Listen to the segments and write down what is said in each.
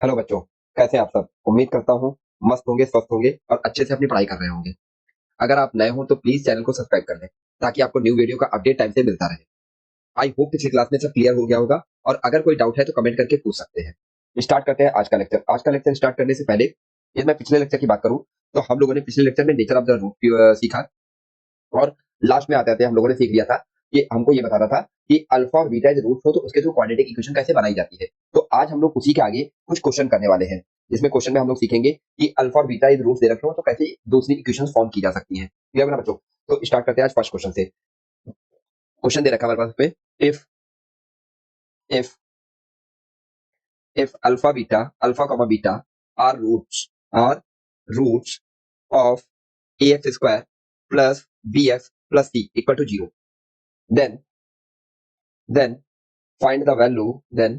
Hello बच्चों। कैसे हैं आप सब? उम्मीद करता हूँ मस्त होंगे, स्वस्थ होंगे और अच्छे से अपनी पढ़ाई कर रहे होंगे। अगर आप नए हो तो प्लीज चैनल को सब्सक्राइब कर लें ताकि आपको न्यू वीडियो का अपडेट टाइम से मिलता रहे। आई होप पिछली क्लास में सब क्लियर हो गया होगा और अगर कोई डाउट है तो कमेंट करके पूछ सकते हैं। स्टार्ट करते हैं आज का लेक्चर। आज का लेक्चर स्टार्ट करने से पहले यदि मैं पिछले लेक्चर की बात करूं तो हम लोगों ने पिछले लेक्चर में नेचर ऑफ द रूट सीखा और लास्ट में आते आते हम लोगों ने सीख लिया था कि हमको ये बताना था कि अल्फा और बीटा यदि रूट्स हो तो उसके थ्रू क्वाड्रेटिक इक्वेशन कैसे बनाई जाती है। तो आज हम लोग उसी के आगे कुछ क्वेश्चन करने वाले हैं जिसमें क्वेश्चन में हम लोग सीखेंगे कि अल्फा और बीटा यदि रूट्स दे रखे हो तो कैसे दूसरी इक्वेशन फॉर्म की जा सकती है। क्लियर है ना बच्चों? तो स्टार्ट करते हैं आज फर्स्ट क्वेश्चन से। क्वेश्चन दे रखा है हमारे पास पे, if if if alpha beta are roots of ax square plus bx plus c equal to 0, then then find the value then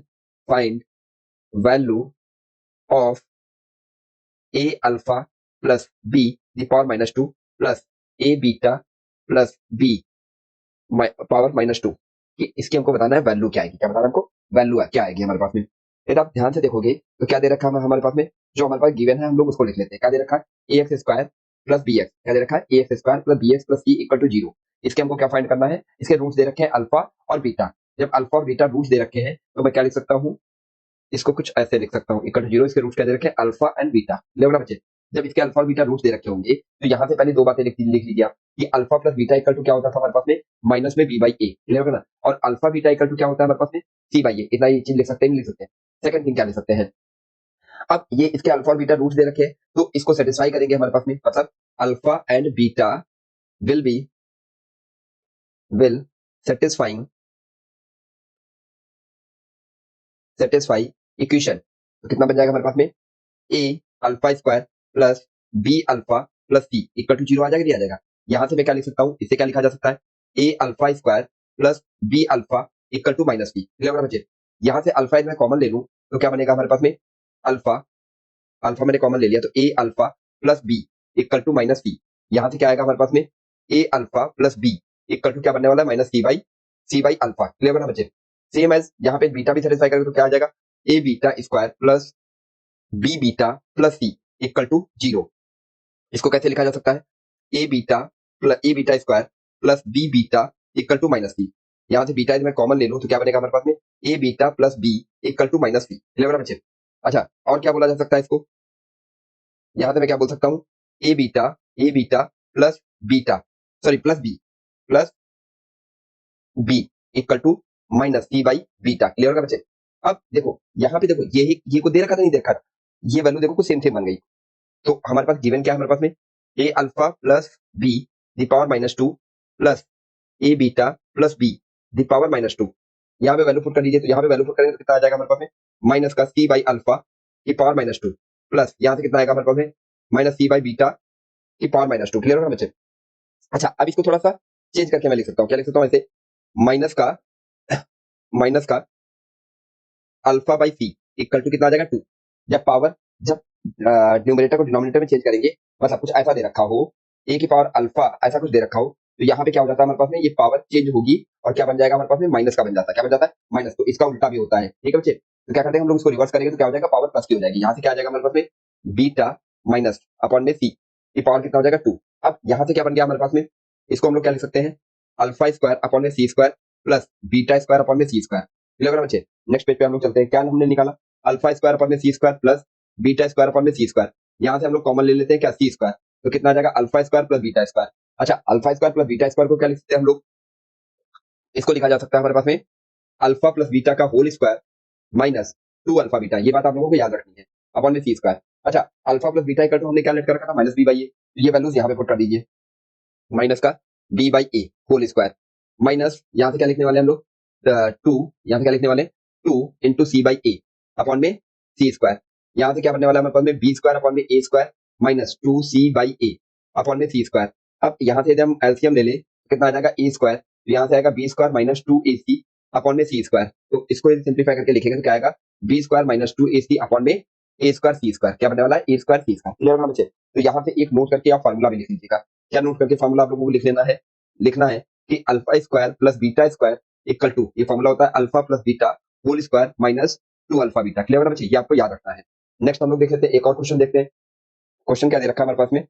find value of a alpha plus b the power minus 2 plus a beta plus b power minus to कि इसकी हमको बताना है value क्या आएगी। क्या बताना है हमको? वैल्यू है क्या आएगी हमारे पास में। यदि आप ध्यान से देखोगे तो क्या दे रखा है हमारे पास में, जो हमारे पास गिवन है हम लोग उसको लिख लेते हैं। क्या दे रखा है? A x square plus b x. क्या दे रखा है? A x square plus b x plus c equal to 0। इसके हमको क्या फाइंड करना है? इसके रूट्स दे रखे हैं अल्फा और बीटा। जब अल्फा और बीटा रूट्स दे रखे हैं तो मैं क्या लिख सकता हूँ, इसको कुछ ऐसे लिख सकता हूँ, इक्वल टू 0। इसके रूट्स क्या दे रखे हैं? Alpha and beta. लेवल बच्चे, जब इसके अल्फा और बीटा रूट्स दे रखे होंगे तो यहाँ से पहले दो बातें लिख लीजिए आप कि alpha plus beta equal to क्या होता था हमारे पास में, माइनस में बी बाई ए। क्लियर होगा ना? और अल्फा बीटा इक्वल टू क्या होता है हमारे पास में, सी बाई ए। इतना ये चीज लिख सकते हैं, नहीं लिख सकते हैं? सेकंड थिंग क्या लिख सकते हैं, अब ये इसके अल्फा और बीटा रूट्स दे रखे हैं तो इसको सेटिस्फाई करेंगे हमारे पास में, मतलब alpha and beta will be will satisfying satisfy equation. तो कितना बन जाएगा हमारे पास में? A alpha square plus b alpha plus c equal to 0 आ जाएगा, नहीं आ जाएगा? यहां से मैं क्या लिख सकता हूँ, इससे क्या लिखा जा सकता है? A alpha square plus b alpha equal to minus b. Clear होगा बच्चे? यहाँ से अल्फा मैं कॉमन ले लूं तो क्या बनेगा हमारे पास में? अल्फा अल्फा मैंने कॉमन ले लिया तो a alpha plus b equal to minus c. यहाँ से क्या आएगा हमारे पास में? A alpha plus b equal to क्या बनने वाला है? Minus c by alpha. Clear होगा बच्चे? सेम एज यहाँ पे बीटा भी सेटिस्फाई करेगा तो क्या आ जाएगा? A beta square plus b beta plus c equal to 0। इसको कैसे लिखा जा सकता है? A beta square plus b beta equal to minus c. यहाँ से बीटा मैं कॉमन ले लूं तो क्या बनेगा हमारे पास में? A beta plus b equal to minus c. Clear बच्चे? अच्छा, और क्या बोला जा सकता है इसको? यहाँ से मैं क्या बोल सकता हूँ? A beta plus beta sorry plus b equal to minus c by beta. Clear होगा बच्चे? अब देखो यहाँ पे, देखो ये को दे रखा था, नहीं दे रखा था? ये वैल्यू देखो कुछ सेम सेम बन गई। तो हमारे पास गिवन क्या है हमारे पास में? A alpha plus b the power minus two plus a beta plus b the power minus two. यहाँ पे वैल्यू पुट कर दीजिए तो यहाँ पे वैल्यू पुट करेंगे तो कितना आ जाएगा हमारे पास में? माइनस का सी बाई अल्फा की पावर माइनस टू प्लस यहाँ से कितना आएगा हमारे पास में? माइनस सी बाई बीटा की पावर माइनस टू। क्लियर होगा बच्चे? अच्छा, अब इसको थोड़ा सा चेंज करके मैं लिख सकता हूँ। क्या लिख सकता हूँ ऐसे? माइनस का माइनस का alpha by c equal to कितना आ जाएगा? टू। जब न्यूमरेटर को डिनोमिनेटर में चेंज करेंगे, मतलब कुछ ऐसा दे रखा हो, ए की पावर अल्फा ऐसा कुछ दे रखा हो, तो यहाँ पे क्या हो जाता है हमारे पास में? ये पावर चेंज होगी और क्या बन जाएगा हमारे पास में? माइनस का बन जाता है। क्या बन जाता है? माइनस। तो इसका उल्टा भी होता है, ठीक है बच्चे? तो क्या करते हैं हम लोग, इसको रिवर्स करेंगे तो क्या हो जाएगा? पावर प्लस की हो जाएगी। यहाँ से क्या आ जाएगा हमारे पास में? बीटा माइनस अपॉन में सी की पावर कितना हो जाएगा? टू। अब यहाँ से क्या बन गया हमारे पास में? इसको हम लोग क्या लिख सकते हैं? अल्फा स्क्वायर अपॉन में c square plus beta square upon में सी स्क्वायर। क्लियर है बच्चे? नेक्स्ट पेज पे हम लोग चलते हैं। क्या हमने निकाला? अल्फा स्क्वायर अपॉन में c square plus beta square upon में सी स्क्वायर। यहाँ से हम लोग कॉमन ले लेते हैं क्या? C square. तो कितना आ जाएगा? Alpha square plus beta square. अच्छा, alpha square plus beta square को क्या लिख सकते हैं हम लोग? इसको लिखा जा सकता है हमारे पास में अल्फा प्लस बीटा का whole square minus two alpha beta. ये बात आप लोगों को याद रखनी है, अपॉन में सी स्क्वायर। अच्छा, alpha plus beta equal to हमने क्या लेट कर रखा था? Minus B by a. ये वैल्यूज यहाँ पे पुट कर दीजिए। माइनस का b by a whole square minus यहाँ से क्या लिखने वाले हम लोग? टू। यहाँ से क्या लिखने वाले? Two into c by a upon में सी स्क्वायर। यहाँ से क्या बनने वाला है हमारे पास में? बी स्क्वायर अपॉन में a square minus two c by a upon में सी स्क्वायर। अब यहाँ से यदि हम एलसीएम ले लें तो कितना आ जाएगा? ए स्क्वायर। तो यहाँ से आएगा B square minus to A C upon में सी स्क्वायर। तो इसको यदि सिंप्लीफाई करके लिखेंगे तो क्या आएगा? B square minus to A C upon में ए स्क्वायर सी स्क्वायर। क्या बनने वाला है? ए स्क्वायर सी स्क्वायर। क्लियर होगा बच्चे? तो यहाँ से एक नोट करके आप फॉर्मूला भी लिख लीजिएगा। क्या नोट करके फॉर्मूला आप लोगों को लिख लेना है? लिखना है कि alpha square plus beta square equal to, ये फॉर्मूला होता है alpha plus beta whole square minus two alpha beta. Clear होना चाहिए, ये आपको याद रखना है। नेक्स्ट हम लोग देख लेते हैं, एक और क्वेश्चन देखते हैं। क्वेश्चन क्या दे रखा है हमारे पास में?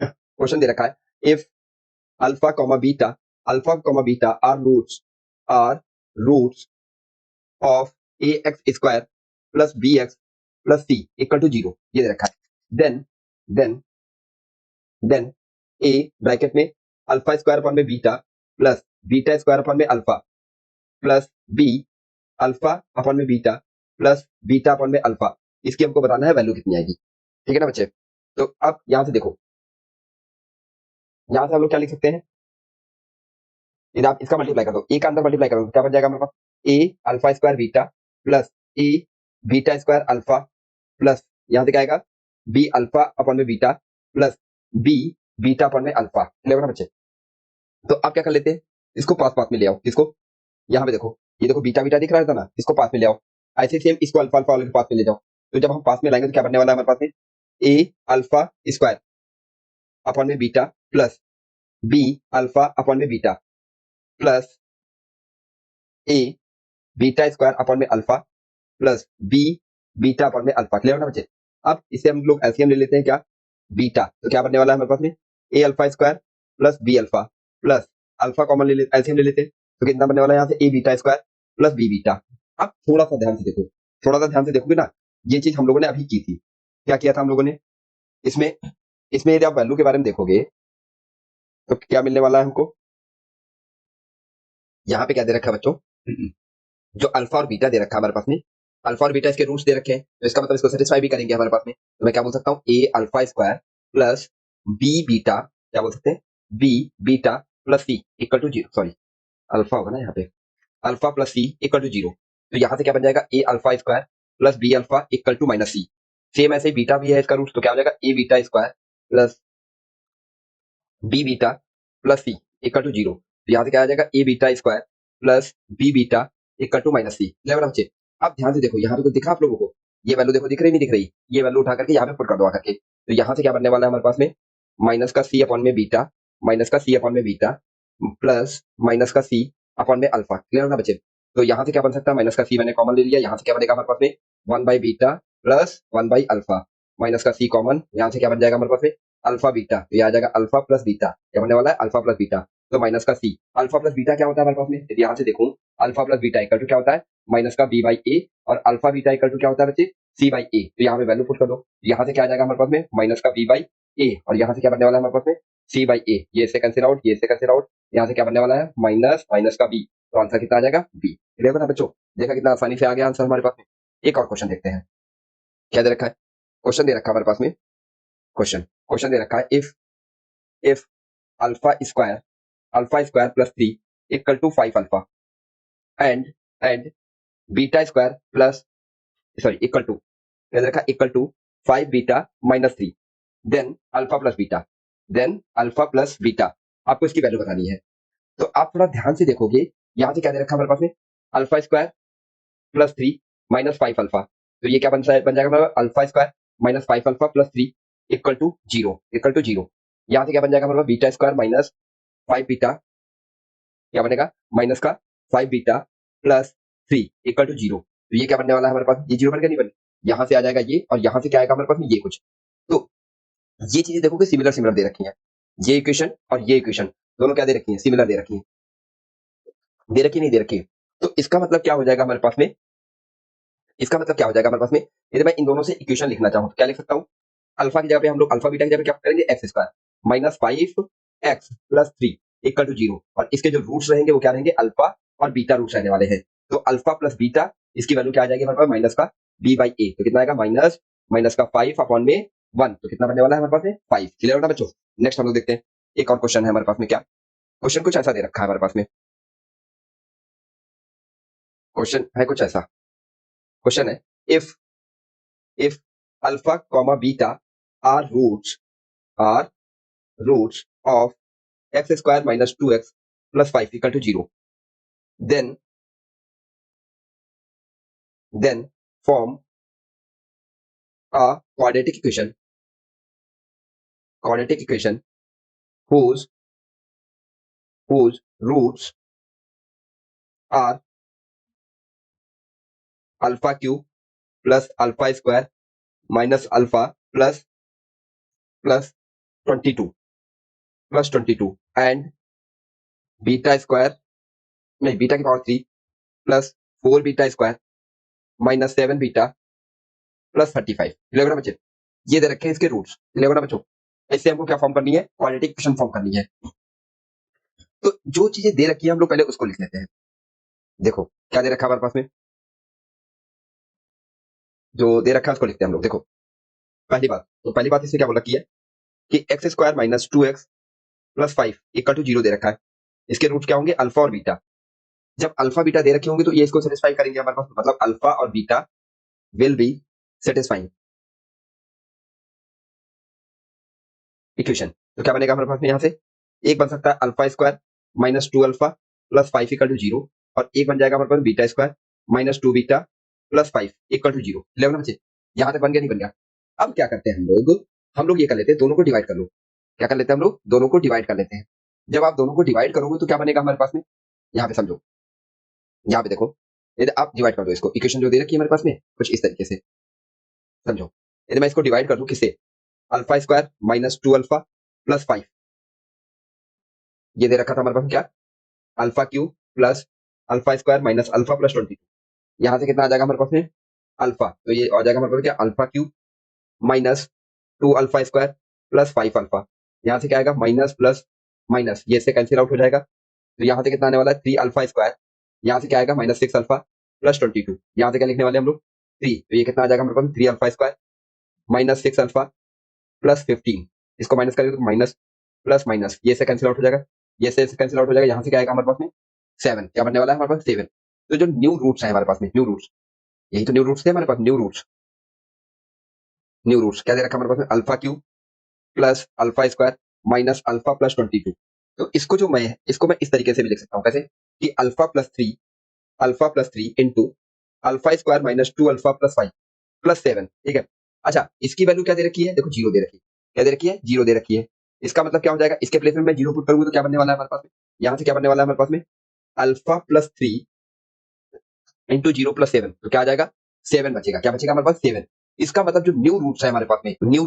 क्वेश्चन दे रखा है, if alpha comma beta are roots of a x square plus b x plus c equal to 0, ये दे रखा है। Then then then a bracket में अल्फा स्क्वायर अपॉन में beta plus beta square upon में alpha plus b alpha upon में beta plus beta upon में alpha, इसकी हमको बताना है वैल्यू कितनी आएगी। ठीक है ना बच्चे? तो अब यहां से देखो, यहां से हम लोग क्या लिख सकते हैं, यदि आप इसका मल्टीप्लाई कर दो, ए का अंदर मल्टीप्लाई कर दो, क्या बन जाएगा हमारे पास? A alpha square beta plus a beta square alpha plus यहां से क्या आएगा? बी अल्फा अपॉन में beta plus b beta upon में अल्फा। क्लियर ना बच्चे? तो आप क्या कर लेते हैं, इसको पास पास में ले आओ। किसको? यहाँ पे देखो, ये देखो बीटा बीटा दिख रहा था ना, इसको पास में ले आओ। ऐसे सेम इसको अल्फा अल्फा वाले के पास में ले जाओ। तो जब हम पास में लाएंगे तो क्या बनने वाला है हमारे पास में? ए अल्फा स्क्वायर अपॉन में beta plus b alpha upon में beta plus a beta square upon में alpha plus b beta upon में अल्फा। क्लियर ना बच्चे? अब इसे हम लोग एलसीएम ले लेते हैं, क्या? बीटा, तो क्या बनने वाला है हमारे पास में? A alpha square plus b alpha plus alpha common ले लेते, एलसीएम ले लेते हैं, तो कितना बनने वाला है यहाँ से? A beta square plus b beta. अब थोड़ा सा ध्यान से देखो, थोड़ा सा ध्यान से देखोगे ना, ये चीज हम लोगों ने अभी की थी। क्या किया था हम लोगों ने इसमें? इसमें यदि आप वैल्यू के बारे में देखोगे तो क्या मिलने वाला है हमको? यहाँ पे क्या दे रखा है बच्चों? जो अल्फा और बीटा दे रखा है हमारे पास में, अल्फा और बीटा इसके रूट्स दे रखे हैं, तो इसका मतलब इसको सेटिस्फाई भी करेंगे हमारे पास में। तो मैं क्या बोल सकता हूँ? A alpha square plus b beta, क्या बोल सकते हैं? B beta plus c equal to 0, sorry alpha होगा ना यहाँ पे, alpha plus c equal to 0। तो यहाँ से क्या बन जाएगा? A alpha square plus b alpha equal to minus c. Same ऐसे बीटा भी है इसका रूट, तो क्या हो जाएगा? A beta square plus b beta plus c equal to 0। तो यहाँ से क्या आ जाएगा? A beta square plus b beta equal to minus c. Level बच्चे, अब ध्यान से देखो, यहाँ पे कुछ दिखा आप लोगों को? ये वैल्यू देखो, दिख रही नहीं दिख रही? ये वैल्यू उठा करके यहाँ पे पुट कर दो आकर के। तो यहाँ से क्या बनने वाला है हमारे पास में? माइनस का सी अपॉन में बीटा, माइनस का सी अपॉन में बीटा प्लस माइनस का सी अपॉन में अल्फा। क्लियर ना बच्चे? तो यहाँ से क्या बन सकता है? माइनस का सी मैंने कॉमन ले लिया, यहाँ से क्या बनेगा हमारे पास में? 1 by beta plus 1 by alpha, minus का सी कॉमन, यहाँ से क्या बन जाएगा हमारे पास में? Alpha beta. तो ये आ जाएगा अल्फा प्लस बीटा, क्या बनने वाला है? Alpha plus beta. तो माइनस का सी, अल्फा प्लस बीटा क्या होता है हमारे पास में? यदि यहाँ से देखूं, alpha plus beta equal to क्या होता है? माइनस का बी बाई ए, और अल्फा बीटा इक्वल टू क्या होता है बच्चे? सी बाई ए। तो यहाँ पे वैल्यू पुट कर दो, यहाँ से क्या आ जाएगा हमारे पास में? माइनस का बी बाई ए, और यहाँ से क्या बनने वाला है हमारे पास में? सी बाई ए। ये इससे कैंसिल आउट, ये इससे कैंसिल आउट, यहाँ से क्या बनने वाला है? माइनस माइनस का बी। तो आंसर कितना आ जाएगा? बी। क्लियर ना बच्चों? देखा कितना आसानी से आ गया आंसर हमारे पास में। एक और क्वेश्चन देखते हैं, क्या दे रखा है? क्वेश्चन दे रखा है हमारे पास में, क्वेश्चन क्वेश्चन दे रखा है, if alpha square plus 3 equal to 5 alpha and and beta square plus, sorry equal to, क्या दे रखा है? Equal to 5 beta minus 3, then alpha plus beta, then alpha plus beta, आपको इसकी वैल्यू बतानी है। तो आप थोड़ा ध्यान से देखोगे, यहाँ से क्या दे रखा है हमारे पास में? Alpha square plus 3 minus 5 alpha. तो ये क्या बन जाएगा हमारा? Alpha square minus 5 alpha plus 3 equal to 0, equal to 0। यहाँ से क्या बन जाएगा हमारा? बीटा स्क्वायर माइनस 5 बीटा, क्या बनेगा? माइनस का 5 बीटा प्लस 3 इक्वल टू 0। तो ये क्या बनने वाला है हमारे पास? ये 0 बनेगा, नहीं बने? यहाँ से आ जाएगा ये, और यहाँ से क्या आएगा हमारे पास में? ये कुछ। तो ये चीजें देखोगे सिमिलर सिमिलर दे रखी है, ये इक्वेशन और ये इक्वेशन दोनों क्या दे रखी है? सिमिलर दे रखी है। दे रखी नहीं दे रखी? तो इसका मतलब क्या हो जाएगा हमारे पास में? इसका मतलब क्या हो जाएगा हमारे पास में? यदि मैं इन दोनों से इक्वेशन लिखना चाहूँ तो क्या लिख सकता हूँ? अल्फा की जगह पे हम लोग अल्फा बीटा की जगह पे क्या करेंगे? X square minus 5 x plus 3 equal to 0, और इसके जो रूट्स रहेंगे वो क्या रहेंगे? अल्फा और बीटा रूट्स रहने वाले हैं। तो अल्फा प्लस बीटा, इसकी वैल्यू क्या आ जाएगी हमारे पास? माइनस का बी बाई ए। तो कितना आएगा? माइनस माइनस का 5 अपॉन में 1, तो कितना बनने वाला है हमारे पास में? 5। क्लियर होगा बच्चों? नेक्स्ट हम लोग देखते हैं, एक और क्वेश्चन है हमारे पास में। क्या क्वेश्चन? कुछ ऐसा दे रखा है हमारे पास में, क्वेश्चन है कुछ ऐसा, क्वेश्चन है, if alpha comma beta are are roots of x square minus 2x plus 5 equal to 0, then form a quadratic equation whose roots are alpha cube plus alpha square minus alpha plus plus 22 and beta square, नहीं beta की power 3 plus 4 beta square minus 7 beta plus 35। Clear ना बच्चे? ये दे रखे हैं इसके roots. Clear ना बच्चों? इससे हमको क्या फॉर्म करनी है? क्वाड्रेटिक इक्वेशन फॉर्म करनी है। तो जो चीजें दे रखी है हम लोग पहले उसको लिख लेते हैं। देखो क्या दे रखा है हमारे पास में, जो दे रखा है उसको लिखते हैं हम लोग। देखो पहली बात इससे क्या बोल रखी है कि x square minus 2x plus 5 equal to 0 दे रखा है। इसके रूट्स क्या होंगे? अल्फा और बीटा। जब अल्फा बीटा दे रखे होंगे तो ये इसको सेटिस्फाई करेंगे हमारे पास, मतलब अल्फा और beta will B satisfying equation. तो क्या बनेगा हमारे पास में? यहाँ से एक बन सकता है alpha square minus 2 alpha plus 5 equal to 0, और एक बन जाएगा हमारे पास beta square minus 2 beta plus 5 equal to 0। Level बच्चे यहाँ तक बन गया? नहीं बन गया? अब क्या करते हैं हम लोग ये कर लेते हैं, दोनों को डिवाइड कर लो। क्या कर लेते हैं हम लोग? दोनों को डिवाइड कर लेते हैं। जब आप दोनों को डिवाइड करोगे तो क्या बनेगा हमारे पास में? यहाँ पे समझो, यहाँ पे देखो, यदि आप डिवाइड कर दो इसको, इक्वेशन जो दे रखी है हमारे पास में कुछ इस तरीके से समझो। यदि मैं इसको डिवाइड कर दूं किससे? Alpha square minus 2 alpha plus 5, ये दे रखा था हमारे पास क्या? Alpha cube plus alpha square minus alpha plus 22। यहाँ से कितना आ जाएगा हमारे पास में? अल्फा, तो ये आ जाएगा हमारे पास क्या? Alpha cube minus 2 alpha square plus 5 alpha. यहाँ से क्या आएगा? माइनस प्लस माइनस, ये से कैंसिल आउट हो जाएगा। तो यहाँ से कितना आने वाला है? 3 अल्फा स्क्वायर, यहाँ से क्या आएगा? Minus 6 alpha plus 22। यहाँ से क्या लिखने वाले हम लोग? 3, तो ये कितना आ जाएगा हमारे पास? 3 alpha square minus 6 alpha plus 15। इसको माइनस करेंगे तो माइनस प्लस माइनस, ये से कैंसिल आउट हो जाएगा, ये से कैंसिल आउट हो जाएगा। यहाँ से क्या आएगा हमारे पास में? 7। क्या बनने वाला है हमारे पास? 7। तो जो न्यू रूट्स है हमारे पास में, न्यू रूट्स, यही तो न्यू रूट्स थे हमारे पास। न्यू रूट्स क्या दे रखा है हमारे पास में? Alpha cube plus alpha square minus alpha plus 22। तो इसको मैं इस तरीके से भी लिख सकता हूँ। कैसे? कि alpha plus three into alpha square minus 2 alpha plus 5 plus 7। ठीक है। अच्छा, इसकी वैल्यू क्या दे रखी है? देखो 0 दे रखी है। क्या दे रखी है? 0 दे रखी है। इसका मतलब क्या हो जाएगा? इसके प्लेस में मैं 0 पुट करूंगा तो क्या बनने वाला है हमारे पास में? यहाँ से क्या बनने वाला है हमारे पास में? अल्फा प्लस 3 इंटू 0 प्लस 7, तो क्या आ जाएगा? 7 बचेगा। क्या बचेगा हमारे पास? 7। इसका मतलब जो न्यू रूट्स है हमारे पास में, न्यू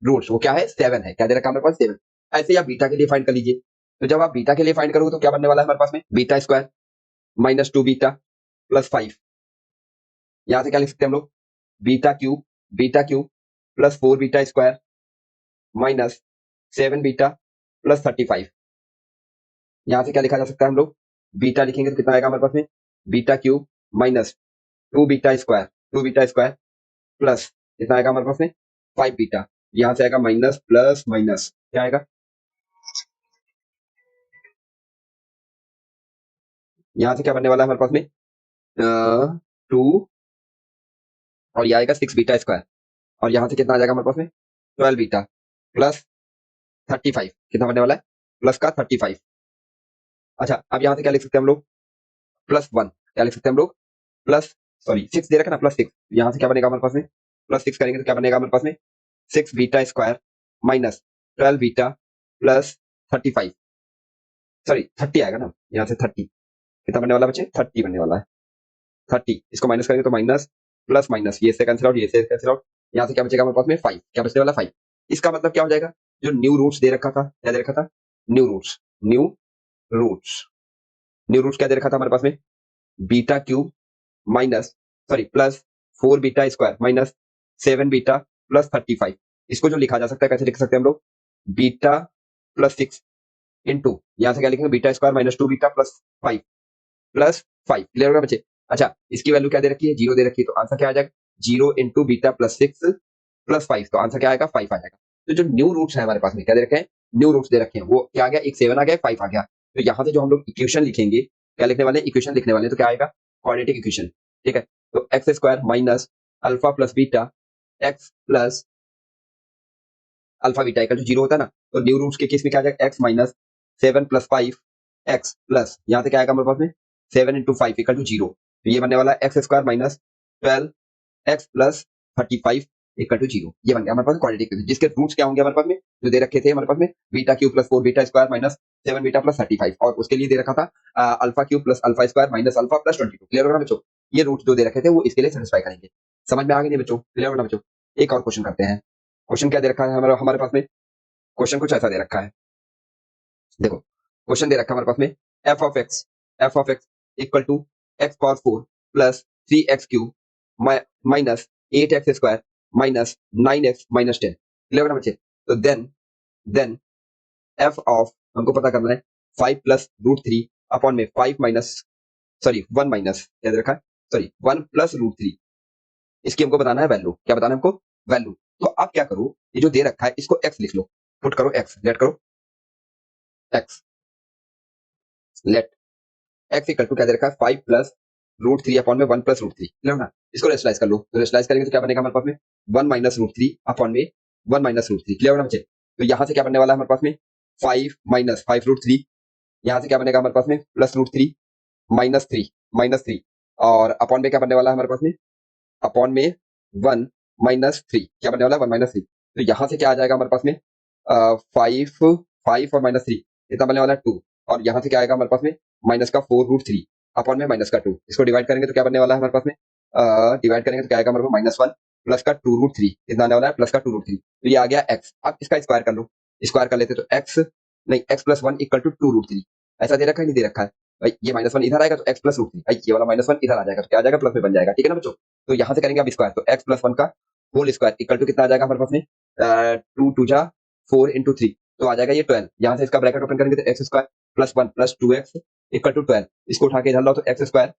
रूट्स वो क्या है? 7 है। क्या दे रखा है हमारे पास? 7। ऐसे ही आप बीटा के लिए फाइंड कर लीजिए। तो जब आप बीटा के लिए फाइंड करोगे तो क्या बनने वाला है हमारे पास में? Beta square minus 2 beta plus 5। यहाँ से क्या लिख सकते हैं हम लोग? Beta cube plus 4 beta square minus 7 beta plus 35। यहाँ से क्या लिखा जा सकता है हम लोग? बीटा लिखेंगे तो कितना आएगा हमारे पास में? Beta cube minus 2 beta square plus कितना आएगा हमारे पास में? 5 बीटा। यहाँ से आएगा माइनस प्लस माइनस, क्या आएगा? यहाँ से क्या बनने वाला है हमारे पास में? 2, और ये आएगा 6 बीटा स्क्वायर, और यहाँ से कितना आ जाएगा हमारे पास में? 12 बीटा प्लस 35। कितना बनने वाला है? प्लस का 35। अच्छा, अब यहाँ से क्या लिख सकते हैं हम लोग? प्लस 1। क्या लिख सकते हैं हम लोग? प्लस, सॉरी 6 दे रखा ना, प्लस 6। यहाँ से क्या बनेगा हमारे पास में? प्लस 6 करेंगे तो क्या बनेगा हमारे पास में? 6 beta square minus 12 beta plus 35, sorry 30 आएगा ना, यहाँ से 30। कितना बनने वाला बच्चे? 30 बनने वाला है। 30, इसको माइनस करेंगे तो माइनस प्लस माइनस, ये से कैंसिल आउट, ये से कैंसिल आउट। यहाँ से क्या बचेगा हमारे पास में? 5। क्या बचने वाला? 5। इसका मतलब क्या हो जाएगा? जो न्यू रूट्स दे रखा था, क्या दे रखा था? New roots, new roots new roots क्या दे रखा था हमारे पास में? Beta cube minus, sorry plus 4 beta square minus 7 beta plus 35। इसको जो लिखा जा सकता है, कैसे लिख सकते हैं हम लोग? बीटा प्लस 6 इंटू, यहाँ से क्या लिखेंगे? Beta square minus 2 beta plus 5 plus 5। Clear होगा बच्चे? अच्छा, इसकी वैल्यू क्या दे रखी है? 0 दे रखी है, तो आंसर क्या आ जाएगा? 0 इंटू बीटा प्लस 6 प्लस 5, तो आंसर क्या आएगा? 5 आ जाएगा। तो जो न्यू रूट्स है हमारे पास में, क्या दे रखे हैं? न्यू रूट्स दे रखे हैं। वो क्या आ गया? एक 7 आ गया, 5 आ गया। तो यहाँ से जो हम लोग इक्वेशन लिखेंगे, क्या लिखने वाले? इक्वेशन लिखने वाले, तो क्या आएगा? Quadratic equation. ठीक है। तो x square minus alpha plus beta x plus alpha beta equal to 0 होता है ना, तो न्यू रूट्स के केस में क्या आ जाएगा? X minus 7 plus 5 x plus, यहाँ से क्या आएगा हमारे पास में? 7 इंटू 5 इक्वल टू 0। तो ये बनने वाला है x square minus 12 x plus 35 equal to 0। ये बन गया हमारे पास क्वाड्रेटिक इक्वेशन, जिसके रूट्स क्या होंगे हमारे पास में? जो दे रखे थे हमारे पास में, beta cube plus 4 beta square minus 7 beta plus 35, और उसके लिए दे रखा था alpha cube plus alpha square minus alpha plus 22। Clear होगा बच्चों? ये रूट जो दे रखे थे वो इसके लिए सेटिस्फाई करेंगे। समझ में आ गई नहीं बच्चों? क्लियर हो ना बच्चों? एक और क्वेश्चन करते हैं। क्वेश्चन क्या दे रखा है हमारे पास में? क्वेश्चन कुछ ऐसा दे रखा है, देखो क्वेश्चन दे रखा है हमारे पास में f of x equal to x power 4 plus 3x cube minus 8x square minus 9x minus 10। Clear ना बच्चे? तो देन एफ ऑफ हमको पता करना है 5 प्लस रूट थ्री अपॉन में 5 माइनस सॉरी 1 माइनस क्या दे रखा है, सॉरी 1 प्लस रूट थ्री। इसकी हमको बताना है वैल्यू। क्या बताना है हमको? वैल्यू। तो आप क्या करो, ये जो दे रखा है इसको x लिख लो, पुट करो x, लेट करो x, let x equal to क्या दे रखा है 5 प्लस रूट थ्री अपॉन में 1 प्लस रूट थ्री। क्लियर ना? इसको रेशनलाइज कर लो, तो रेशनलाइज करेंगे तो क्या बनेगा हमारे पास में 1 माइनस रूट थ्री अपॉन में 1 माइनस रूट थ्री। क्लियर ना बच्चे? तो यहाँ से क्या बनने वाला है हमारे पास में 5 माइनस 5 रूट थ्री, यहाँ से क्या बनेगा हमारे पास में plus root three minus three और अपॉन में क्या बनने वाला है हमारे पास में अपॉन में 1 माइनस थ्री। क्या बनने वाला है 1 माइनस थ्री। तो यहाँ से क्या आ जाएगा हमारे पास में 5 और माइनस थ्री इतना बनने वाला है 2 और यहाँ से क्या आएगा हमारे पास में माइनस का 4 रूट थ्री अपॉन में माइनस का 2। इसको डिवाइड करेंगे तो क्या बनने वाला है हमारे पास में डिवाइड करेंगे तो क्या आएगा हमारे पास माइनस 1 प्लस का 2 रूट थ्री इतना आने वाला है प्लस का 2 रूट थ्री। तो ये आ गया x। अब इसका स्क्वायर कर लो, स्क्वायर कर लेते तो x नहीं x plus 1 equal to 2 root three. ऐसा दे रखा है नहीं दे रखा है भाई? ये माइनस 1 इधर आएगा तो x प्लस रूट थ्री, भाई ये वाला माइनस 1 इधर आ जाएगा तो क्या आ जाएगा प्लस में बन जाएगा। ठीक है ना बच्चों? तो यहाँ से करेंगे अब स्क्वायर, तो x प्लस 1 का होल स्क्वायर इक्वल टू कितना आ जाएगा हमारे पास में 2 टू जा 4 इंटू थ्री, तो आ जाएगा ये 12। यहाँ से इसका ब्रैकेट ओपन करेंगे तो x square plus 1 plus 2x equal to 12। इसको उठा के इधर लाओ तो x square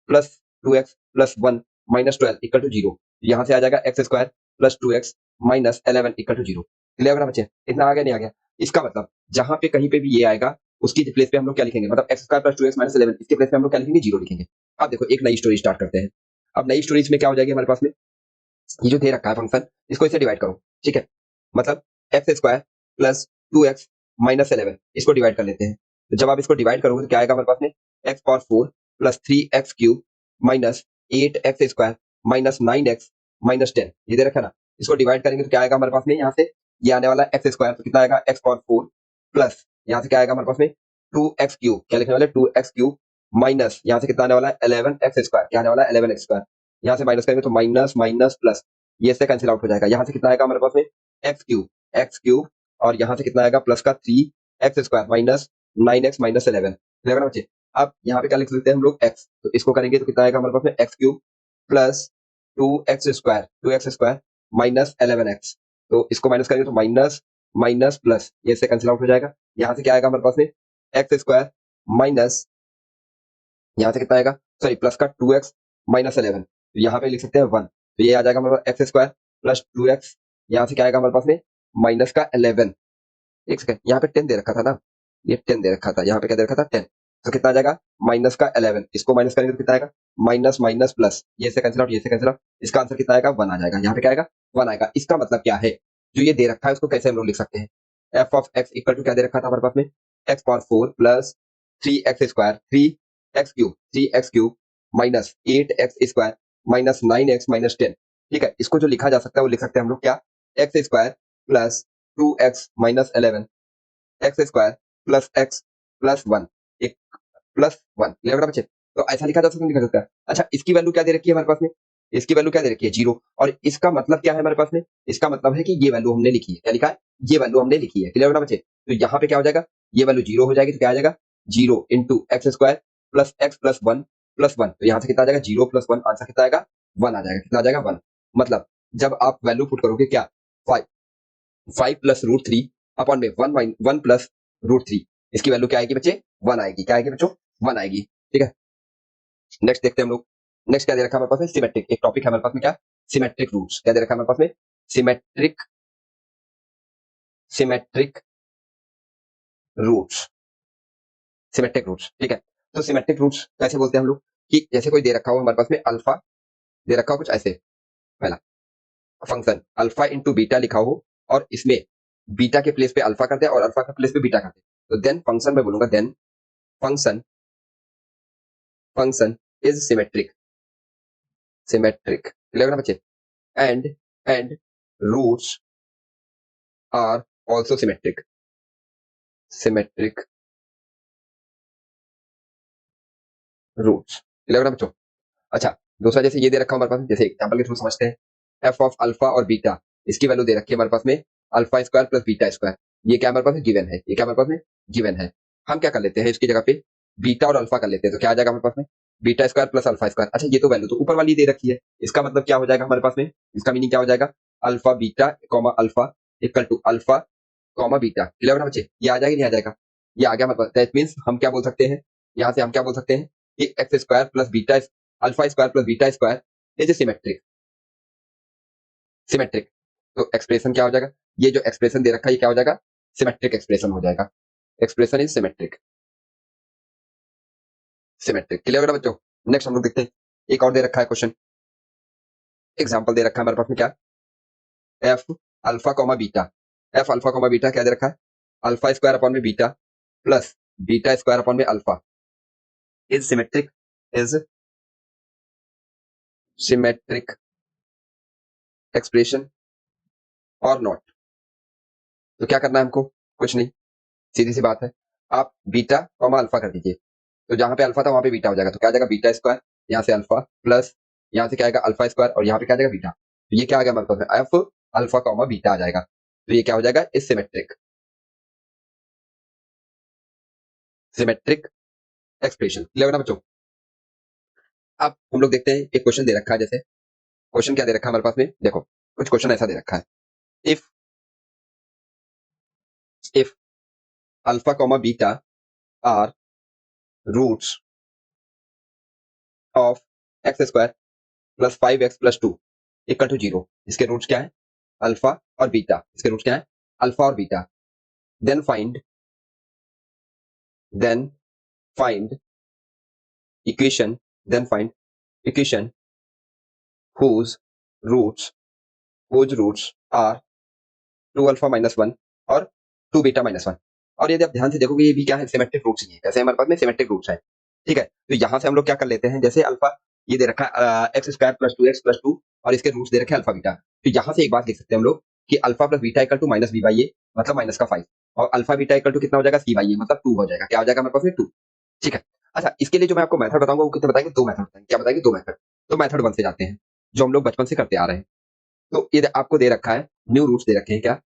plus 2x plus 1 minus 12 equal to zero. यहाँ से आ जाएगा x square plus 2x minus 11 equal to zero. Clear होगा बच्चे? इतना आ गया नहीं आ गया? इसका मतलब जहां पे कहीं पे भी ये आएगा उसकी प्लेस पे हम लोग क्या लिखेंगे, मतलब x square plus 2x minus 11 इसके प्लेस पे हम लोग क्या लिखेंगे, जीरो लिखेंगे। अब देखो एक नई स्टोरी स्टार्ट करते हैं। अब नई स्टोरी में क्या हो जाएगी हमारे पास में, ये जो दे रखा है फंक्शन इसको इसे डिवाइड करो। ठीक है, मतलब x square plus 2x minus 11 इसको डिवाइड कर लेते हैं। तो जब आप इसको डिवाइड करोगे तो क्या आएगा हमारे पास में x power 4 plus 3x cube minus 8x square minus 9x minus 10। ये दे रखा है ना? इसको डिवाइड करेंगे तो क्या आएगा हमारे पास में, यहाँ से ये आने वाला है एक्स स्क्वायर, तो कितना आएगा एक्स पावर 4 प्लस यहाँ से क्या आएगा हमारे पास में 2x क्यूब, क्या लिखने वाले 2x क्यूब माइनस यहाँ से कितना आने वाला है 11x स्क्वायर, क्या आने वाला है 11x स्क्वायर। यहाँ से माइनस करेंगे तो माइनस माइनस प्लस, ये से कैंसिल आउट हो जाएगा। यहाँ से कितना आएगा हमारे पास में एक्स क्यूब और यहाँ से कितना आएगा प्लस का 3x square minus 9x minus 11। ना बच्चे? अब यहाँ पे क्या लिख सकते हैं हम लोग x, तो इसको करेंगे तो कितना आएगा हमारे पास में x cube plus 2x square minus 11x। तो इसको माइनस करेंगे तो माइनस माइनस प्लस, ये से कैंसिल आउट हो जाएगा। यहाँ से क्या आएगा हमारे पास में एक्स स्क्वायर माइनस यहाँ से कितना आएगा सॉरी प्लस का 2x माइनस 11, तो यहाँ पे लिख सकते हैं 1। तो ये आ जाएगा हमारे पास एक्स स्क्वायर प्लस 2x, यहाँ से क्या आएगा हमारे पास में माइनस का 11। एक सेकंड, यहाँ पे 10 दे रखा था ना, ये 10 दे रखा था, यहाँ पे क्या दे रखा था 10। तो कितना आ जाएगा माइनस का 11, इसको माइनस करेंगे तो कितना आएगा माइनस माइनस प्लस, ये से कैंसिल आउट ये से कैंसिल आउट, इसका आंसर कितना आएगा 1 आ जाएगा। यहाँ पे क्या आएगा 1 आएगा। इसका मतलब क्या है, जो ये दे रखा है उसको कैसे हम लोग लिख सकते हैं, f of x equal to क्या दे रखा था हमारे पास में x power 4 plus 3x square 3x cube minus 8x square minus 9x minus 10। ठीक है, इसको जो लिखा जा सकता है वो लिख सकते हैं हम लोग क्या x square plus 2x minus 11 x square plus x plus 1 एक प्लस 1। क्लियर बच्चे? तो ऐसा लिखा जा सकता है, लिखा सकता है। अच्छा, इसकी वैल्यू क्या दे रखी है हमारे पास में, इसकी वैल्यू क्या दे रखी है जीरो, और इसका मतलब क्या है हमारे पास में, इसका मतलब है कि ये वैल्यू हमने लिखी है। क्या लिखा है, ये वैल्यू हमने लिखी है। क्लियर बच्चे? तो यहाँ पे क्या हो जाएगा, ये वैल्यू जीरो हो जाएगी, तो क्या आ जाएगा zero into x square plus x plus one plus one. तो यहाँ से कितना आ जाएगा जीरो प्लस वन, आंसर कितना आएगा 1 आ जाएगा। कितना आ जाएगा 1। मतलब जब आप वैल्यू पुट करोगे क्या 5 प्लस रूट थ्री अपॉन में 1 प्लस रूट थ्री, इसकी वैल्यू क्या आएगी बच्चे 1 आएगी। क्या आएगी बच्चों 1 आएगी। ठीक है, नेक्स्ट देखते हैं हम लोग। नेक्स्ट क्या दे रखा है हमारे पास में सिमेट्रिक, एक टॉपिक है हमारे पास में क्या सिमेट्रिक रूट्स। क्या दे रखा है हमारे पास में symmetric symmetric roots, symmetric roots. ठीक है, तो सिमेट्रिक रूट्स कैसे बोलते हैं हम लोग, कि जैसे कोई दे रखा हो हमारे पास में अल्फा दे रखा हो कुछ ऐसे, पहला फंक्शन अल्फा इंटू बीटा लिखा हो और इसमें बीटा के प्लेस पे अल्फा करते हैं और अल्फा के प्लेस पे बीटा करते हैं, तो देन फंक्शन में बोलूंगा then function function is symmetric symmetric. Clear ना बच्चे? And roots are also symmetric symmetric roots. Clear ना बच्चों? अच्छा, दूसरा जैसे ये दे रखा हमारे पास, जैसे एग्जाम्पल के थ्रू समझते हैं, एफ ऑफ अल्फा और बीटा, इसकी वैल्यू दे रखी है हमारे पास में alpha square plus beta square. ये क्या हमारे पास में गिवन है, ये क्या हमारे पास में गिवन है। हम क्या कर लेते हैं, इसकी जगह पे बीटा और अल्फा कर लेते हैं, तो क्या आ जाएगा हमारे पास में beta square plus alpha square. अच्छा ये तो वैल्यू तो ऊपर वाली दे रखी है, इसका मतलब क्या हो जाएगा हमारे पास में, इसका मीनिंग क्या हो जाएगा, alpha beta comma alpha equal to alpha comma beta. Clear है ना बच्चे, ये आ जाएगा नहीं आ जाएगा, ये आ गया हमारे पास। दैट मीन्स हम क्या बोल सकते हैं, यहाँ से हम क्या बोल सकते हैं कि x square plus beta alpha square plus beta square is symmetric. Symmetric तो एक्सप्रेशन क्या हो जाएगा, ये जो एक्सप्रेशन दे रखा है ये क्या हो जाएगा, सिमेट्रिक एक्सप्रेशन हो जाएगा। Expression is symmetric, symmetric. Clear होगा बच्चों। नेक्स्ट हम लोग देखते हैं, एक और दे रखा है क्वेश्चन, एग्जांपल दे रखा है हमारे पास में क्या, F alpha comma beta. F alpha comma beta क्या दे रखा है, अल्फा स्क्वायर अपॉन में beta plus beta square upon में alpha is symmetric, is symmetric expression और नॉट। तो क्या करना है हमको, कुछ नहीं, सीधी सी बात है, आप बीटा कॉमा अल्फा कर दीजिए, तो जहां पे अल्फा था वहां पे बीटा हो जाएगा, तो क्या आ जाएगा बीटा स्क्वायर, यहाँ से अल्फा प्लस यहाँ से क्या आएगा अल्फा स्क्वायर और यहाँ पे क्या आ जाएगा बीटा। तो ये क्या आ गया हमारे पास में, एफ अल्फा कॉमा बीटा आ जाएगा, तो ये क्या हो जाएगा इस सिमेट्रिक, सिमेट्रिक एक्सप्रेशन। क्लियर ना बच्चों। अब हम लोग देखते हैं, एक क्वेश्चन दे रखा है, जैसे क्वेश्चन क्या दे रखा है हमारे पास में, देखो कुछ क्वेश्चन ऐसा दे रखा है, if if alpha comma beta are roots of x square plus 5x plus 2 equal to 0। इसके रूट्स क्या है, अल्फा और बीटा, इसके रूट्स क्या है अल्फा और beta. Then find equation, then find equation whose roots are 2 alpha minus 1 और 2 beta minus 1। और यदि आप ध्यान से देखोगे ये भी क्या है, सिमेट्रिक रूट्स ही है, कैसे हमारे पास में सिमेट्रिक रूट्स है। ठीक है, तो यहां से हम लोग क्या कर लेते हैं, जैसे अल्फा ये दे रखा है x square plus 2x plus 2 और इसके रूट्स दे रखे हैं अल्फा बीटा, तो यहां से एक बात लिख सकते हैं हम लोग कि alpha plus beta equal to minus B by A, मतलब माइनस का 5, और अल्फा बीटा इक्वल टू कितना हो जाएगा सी बाई ए, मतलब 2 हो जाएगा। क्या हो जाएगा हमारे पास में 2। ठीक है, अच्छा इसके लिए जो मैं आपको मेथड बताऊंगा वो कितने बताएंगे, 2 मेथड बताएंगे। क्या बताएंगे, 2 मेथड। तो मेथड 1 से जाते हैं, जो हम लोग बचपन से करते आ रहे हैं। तो ये आपको दे रखा है, न्यू रूट्स दे रखे हैं, क्या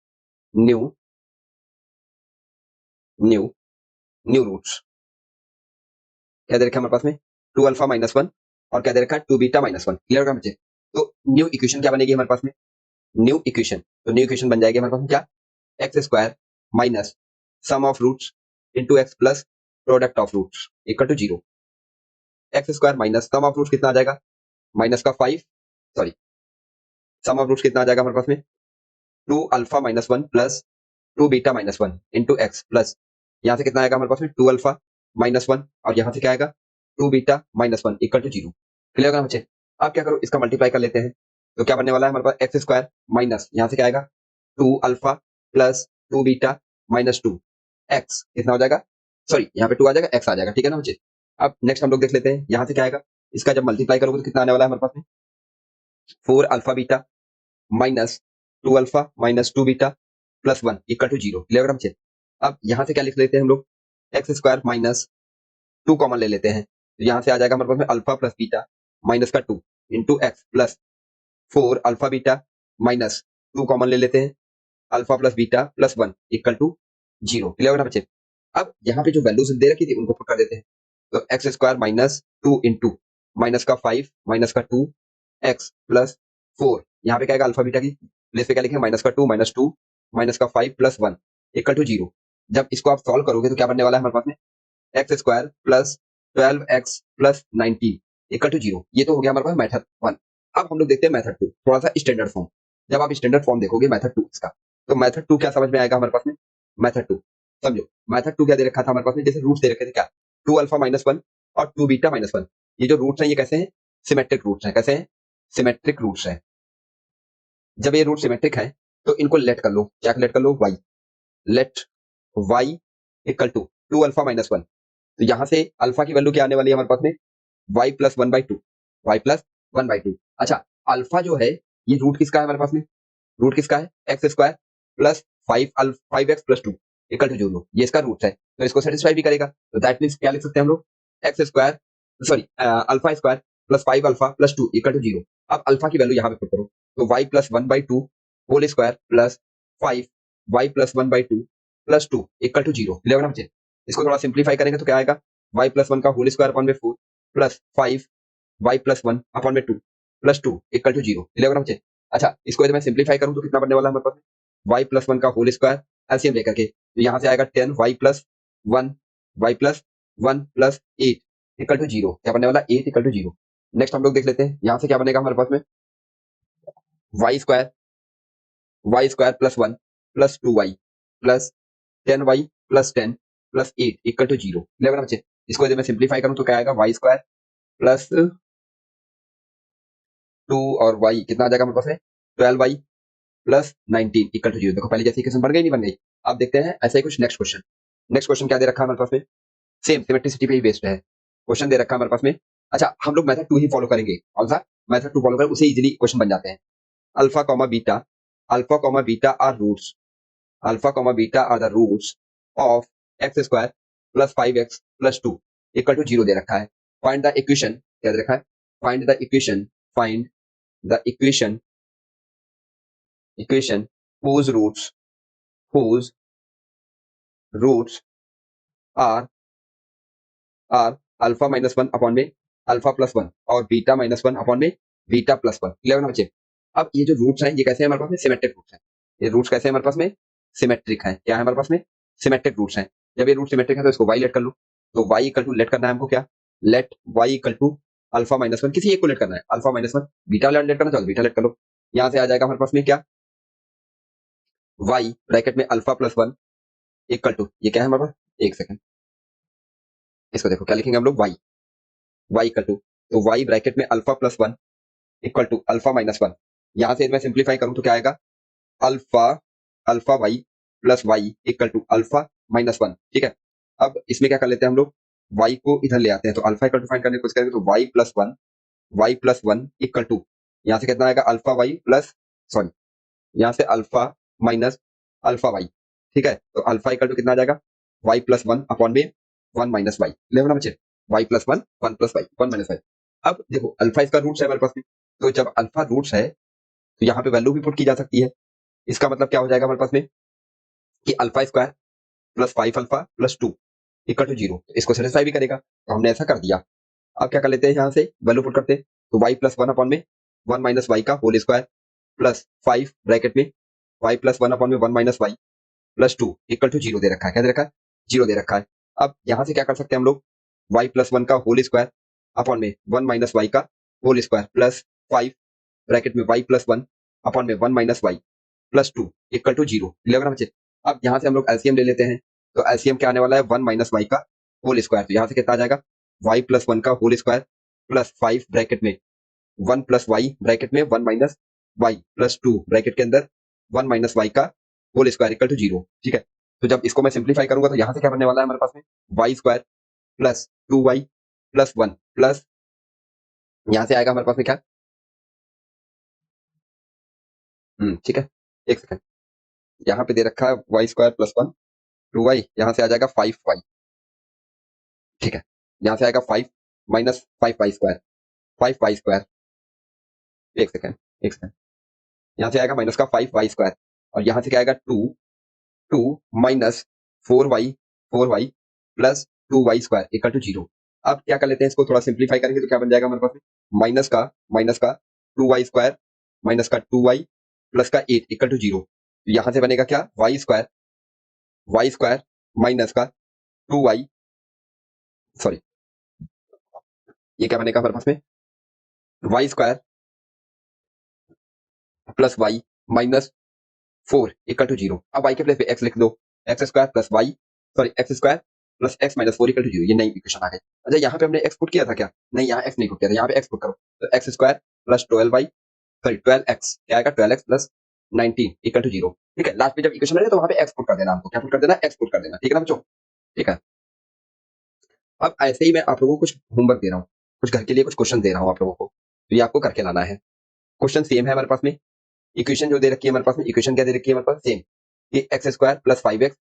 न्यू न्यू न्यू रूट्स क्या दे रखा है हमारे पास में, 2 अल्फा माइनस 1 और क्या दे रखा है 2 बीटा माइनस 1। क्लियर होगा बच्चे। तो न्यू इक्वेशन क्या बनेगी हमारे पास में, न्यू इक्वेशन, तो न्यू इक्वेशन बन जाएगी हमारे पास में क्या, x square minus sum of roots into x plus product of roots equal to 0। X square minus sum of roots कितना आ जाएगा, माइनस का 5, सॉरी सम ऑफ रूट्स कितना आ जाएगा हमारे पास में 2 alpha minus 1 plus 2 beta minus 1 into x plus यहाँ से कितना आएगा हमारे पास में 2 अल्फा माइनस 1 और यहाँ से क्या आएगा 2 beta minus 1 equal to 0। Clear होगा बच्चे। आप क्या करो, इसका मल्टीप्लाई कर लेते हैं, तो क्या बनने वाला है हमारे पास एक्स स्क्वायर माइनस यहाँ से क्या आएगा 2 alpha plus 2 beta minus 2 x कितना हो जाएगा, सॉरी यहाँ पे 2 आ जाएगा, एक्स आ जाएगा। ठीक है ना बच्चे। अब नेक्स्ट हम लोग देख लेते हैं, यहाँ से क्या आएगा, इसका जब मल्टीप्लाई करोगे तो कितना आने वाला है हमारे पास में 4 alpha beta minus 2 alpha minus 2 beta plus 1 equal to 0। Clear होगा बच्चे। अब यहाँ से क्या लिख लेते हैं हम लोग, एक्स स्क्वायर माइनस 2 कॉमन ले लेते हैं, तो यहाँ से आ जाएगा हमारे पास में अल्फा प्लस बीटा माइनस का 2 into x plus 4 alpha beta minus 2 common ले लेते हैं, alpha plus beta plus 1 equal to 0। Clear होगा बच्चे। अब यहाँ पे जो वैल्यूज दे रखी थी उनको पुट कर देते हैं, तो x square minus 2 into minus का 5 माइनस का 2 एक्स प्लस 4, यहाँ पे क्या आएगा अल्फा बीटा की प्लेस पे क्या लिखेंगे माइनस का 2 माइनस का 5 प्लस 1 इक्वल टू 0। जब इसको आप सॉल्व करोगे तो क्या बनने वाला है हमारे पास में x square plus 12x plus 19 equal to 0। ये तो हो गया हमारे पास मेथड 1। अब हम लोग देखते हैं मेथड 2, थोड़ा सा स्टैंडर्ड फॉर्म। जब आप स्टैंडर्ड फॉर्म देखोगे मेथड 2 इसका, तो मेथड 2 क्या समझ में आएगा हमारे पास में, मेथड 2 समझो, मेथड 2 क्या दे रखा था हमारे पास में, जैसे रूट्स दे रखे थे क्या 2 अल्फा माइनस 1 और 2 बीटा माइनस 1। ये जो रूट्स हैं ये कैसे हैं, सिमेट्रिक रूट्स हैं। कैसे हैं, सिमेट्रिक रूट्स हैं। जब ये रूट सिमेट्रिक है तो इनको लेट कर लो, क्या लेट कर लो, y, let y equal to 2 alpha minus 1। तो यहां से अल्फा की वैल्यू क्या आने वाली है हमारे पास में y प्लस 1/2, y प्लस 1/2। अच्छा अल्फा जो है ये रूट किसका है हमारे पास में, रूट किसका है x square plus 5x plus 2 equal to 0। ये इसका रूट है, तो इसको सेटिस्फाई भी करेगा। तो दैट मीन्स क्या लिख सकते हैं हम लोग, x square sorry alpha square plus 5 alpha plus 2 equal to 0। अब अल्फा की वैल्यू यहाँ पे पुट करो, तो y plus 1/2 whole square plus 5 y plus 1/2 plus 2 equal to 0। Clear है ना बच्चे? इसको थोड़ा सिंप्लीफाई करेंगे तो क्या आएगा, y प्लस 1 का होल स्क्वायर अपॉन में 4 प्लस 5 y प्लस 1 अपॉन में 2 प्लस 2 इक्वल टू 0। क्लियर है ना बच्चे? अच्छा, इसको यदि मैं सिंप्लीफाई करूं तो कितना बनने वाला है हमारे पास, y प्लस 1 का होल स्क्वायर एलसीएम लेकर के, तो यहाँ से आएगा 10 y plus 1 y plus 1 plus 8 equal to 0। क्या बनने वाला, 8 इक्वल टू 0। नेक्स्ट हम लोग देख लेते हैं, यहाँ से क्या बनेगा हमारे पास में, y square plus 1 plus 2y plus 10y plus 10 plus 8 equal to 0। Clear है ना बच्चे? इसको यदि मैं सिंप्लीफाई करूं तो क्या आएगा, वाई स्क्वायर प्लस 2 और y कितना आ जाएगा हमारे पास में, 12y प्लस 19 इक्वल टू 0। देखो पहले जैसी इक्वेशन बन गई नहीं बन गई। अब देखते हैं ऐसा ही कुछ नेक्स्ट क्वेश्चन। नेक्स्ट क्वेश्चन क्या दे रखा है हमारे पास में, सेम सिमेट्रिसिटी पे ही बेस्ड है क्वेश्चन दे रखा है हमारे पास में। अच्छा, हम लोग मेथड 2 ही फॉलो करेंगे, कौन सा मेथड 2 फॉलो करें, उसे इजीली क्वेश्चन बन जाते हैं। Alpha comma beta are roots, alpha comma beta are the roots of x square plus 5x plus 2 equal to 0 दे रखा है। फाइंड द इक्वेशन, क्या दे रखा है, find the equation, find the equation whose roots are alpha minus 1 upon में alpha plus 1 और beta minus 1 upon में बीटा प्लस 1। क्लियर है ना बच्चे? अब ये जो रूट्स हैं ये कैसे हैं हमारे पास में, सिमेट्रिक रूट्स हैं। ये रूट्स कैसे हैं हमारे पास में, सिमेट्रिक हैं। क्या है हमारे पास में, सिमेट्रिक रूट्स हैं। जब ये रूट सिमेट्रिक है तो इसको y लेट कर लो, तो y इक्वल टू लेट करना है हमको, क्या let y equal to alpha minus 1, किसी एक को लेट करना है, अल्फा माइनस 1, बीटा लेट करना चाहो बीटा लेट कर लो। यहाँ से आ जाएगा हमारे पास में क्या, y ब्रैकेट में अल्फा प्लस 1 इक्वल टू, ये क्या है हमारे पास, एक सेकंड, इसको देखो क्या लिखेंगे हम लोग, y इक्वल टू, तो y ब्रैकेट में alpha plus 1 equal to alpha minus 1। यहां से मैं सिंप्लीफाई करूं तो क्या आएगा, alpha alpha y plus y equal to alpha minus 1। ठीक है, अब इसमें क्या कर लेते हैं हम लोग, y को इधर ले आते हैं, तो अल्फा इक्वल टू फाइंड करने की कोशिश करेंगे तो y प्लस 1 इक्वल टू, यहाँ से कितना आएगा, अल्फा y प्लस, सॉरी यहाँ से अल्फा माइनस अल्फा y। ठीक है, तो अल्फा इक्वल टू कितना आ जाएगा, y प्लस 1 अपॉन में 1 माइनस y। ले ना बच्चे, y plus 1 1 plus y 1 minus y। अब देखो अल्फा इसका रूट्स है हमारे पास में, तो जब अल्फा रूट्स है तो यहाँ पे वैल्यू भी पुट की जा सकती है। इसका मतलब क्या हो जाएगा हमारे पास में कि alpha square plus 5 alpha plus 2 equal to 0, इसको सेटिस्फाई भी करेगा, तो हमने ऐसा कर दिया। अब क्या कर लेते हैं, यहाँ से वैल्यू पुट करते हैं, तो y प्लस 1 अपॉन में 1 माइनस y का होल स्क्वायर प्लस 5 ब्रैकेट में y प्लस 1 अपॉन में 1 minus y plus 2 equal to 0 दे रखा है। क्या दे रखा है, 0 दे रखा है। अब यहाँ से क्या कर सकते हैं हम लोग, y प्लस 1 का होल स्क्वायर अपॉन में 1 माइनस y का होल स्क्वायर प्लस 5 ब्रैकेट में y प्लस 1 अपॉन में 1 minus y plus 2 equal to 0। Clear है बच्चे? अब यहाँ से हम लोग एलसीएम ले लेते हैं, तो एलसीएम क्या आने वाला है, 1 माइनस y का होल स्क्वायर, तो यहाँ से कितना आ जाएगा, y प्लस 1 का होल स्क्वायर प्लस 5 ब्रैकेट में 1 प्लस y ब्रैकेट में 1 माइनस y प्लस 2 ब्रैकेट के अंदर 1 माइनस y का होल स्क्वायर इक्वल टू 0। ठीक है, तो जब इसको मैं सिंप्लीफाई करूंगा तो यहाँ से क्या बनने वाला है हमारे पास में, y square plus 2y plus 1 plus, यहाँ से आएगा हमारे पास में क्या, ठीक है, एक सेकंड, यहाँ पे दे रखा है y स्क्वायर प्लस 1 2y, यहाँ से आ जाएगा 5y। ठीक है, यहाँ से आएगा 5 minus 5y square, 5y square, एक सेकंड, यहाँ से आएगा माइनस का 5y स्क्वायर, और यहाँ से क्या आएगा 2 minus 4y plus 2y square equal to 0। अब क्या कर लेते हैं, इसको थोड़ा सिंप्लीफाई करेंगे तो क्या बन जाएगा हमारे पास में, माइनस का 2y स्क्वायर माइनस का 2y प्लस का 8 इक्वल टू 0। यहाँ से बनेगा क्या, y स्क्वायर माइनस का 2y, सॉरी ये क्या बनेगा हमारे पास में, y square plus y minus 4 equal to 0। अब y के प्लेस पे x लिख दो, x square plus y, sorry x square plus x minus 4 equal to 0, ये नई इक्वेशन आ गई। अच्छा, यहाँ पे हमने x पुट किया था क्या, नहीं यहाँ x नहीं पुट किया था, यहाँ पे x पुट करो, तो x स्क्वायर प्लस 12x क्या आएगा, 12x प्लस 19 इक्वल टू 0। ठीक है, लास्ट में जब इक्वेशन आएगा तो वहां पे x पुट कर देना, हमको क्या पुट कर देना, x पुट कर देना। ठीक है ना बच्चों? ठीक है, अब ऐसे ही मैं आप लोगों को कुछ होमवर्क दे रहा हूँ, कुछ घर के लिए कुछ क्वेश्चन दे रहा हूँ आप लोगों को, तो ये आपको करके लाना है। क्वेश्चन सेम है हमारे पास में, इक्वेशन जो दे रखी है हमारे पास में, इक्वेशन क्या दे रखी है हमारे पास, सेम, ये x square plus 5x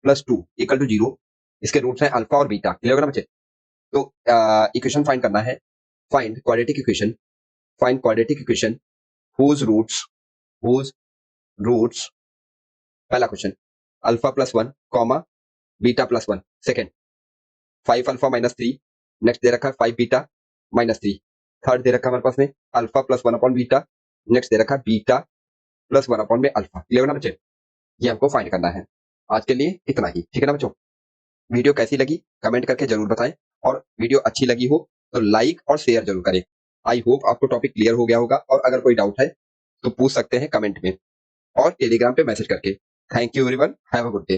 plus 2 equal to 0, इसके रूट्स हैं अल्फा और बीटा। क्लियर होगा ना बच्चे? तो इक्वेशन फाइंड करना है, find quadratic equation whose roots पहला question alpha plus 1 comma beta plus 1 second 5 alpha minus 3 next दे रखा है 5 बीटा माइनस 3 थर्ड दे रखा है हमारे पास में alpha plus 1 upon beta next दे रखा है बीटा प्लस 1 अपॉन में अल्फा। क्लियर ना बच्चे, ये हमको फाइंड करना है। आज के लिए इतना ही, ठीक है ना बच्चों। वीडियो कैसी लगी कमेंट करके जरूर बताएं और वीडियो अच्छी लगी हो तो लाइक और शेयर जरूर करें। आई होप आपको टॉपिक क्लियर हो गया होगा और अगर कोई डाउट है तो पूछ सकते हैं कमेंट में और टेलीग्राम पे मैसेज करके। Thank you everyone, have a good day.